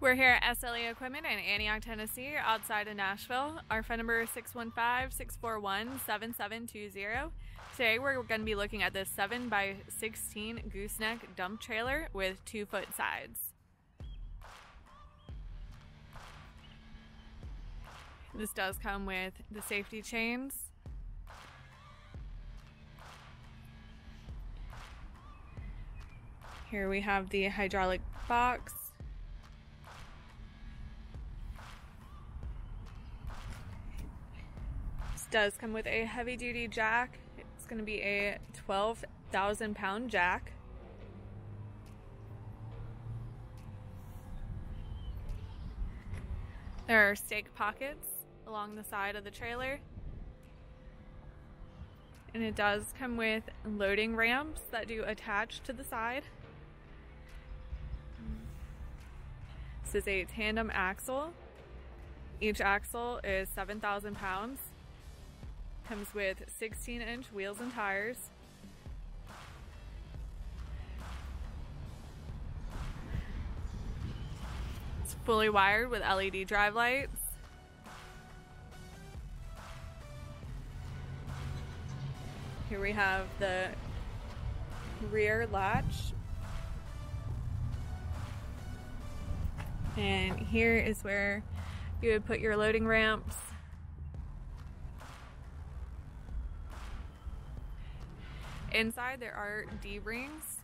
We're here at SLE Equipment in Antioch, Tennessee, outside of Nashville. Our phone number is 615-641-7720. Today we're going to be looking at this 7x16 gooseneck dump trailer with 2-foot sides. This does come with the safety chains. Here we have the hydraulic box. This does come with a heavy-duty jack. It's going to be a 12,000-pound jack. There are stake pockets along the side of the trailer. And it does come with loading ramps that do attach to the side. This is a tandem axle. Each axle is 7,000 pounds. Comes with 16-inch wheels and tires. It's fully wired with LED drive lights. Here we have the rear latch. And here is where you would put your loading ramps. Inside there are D-rings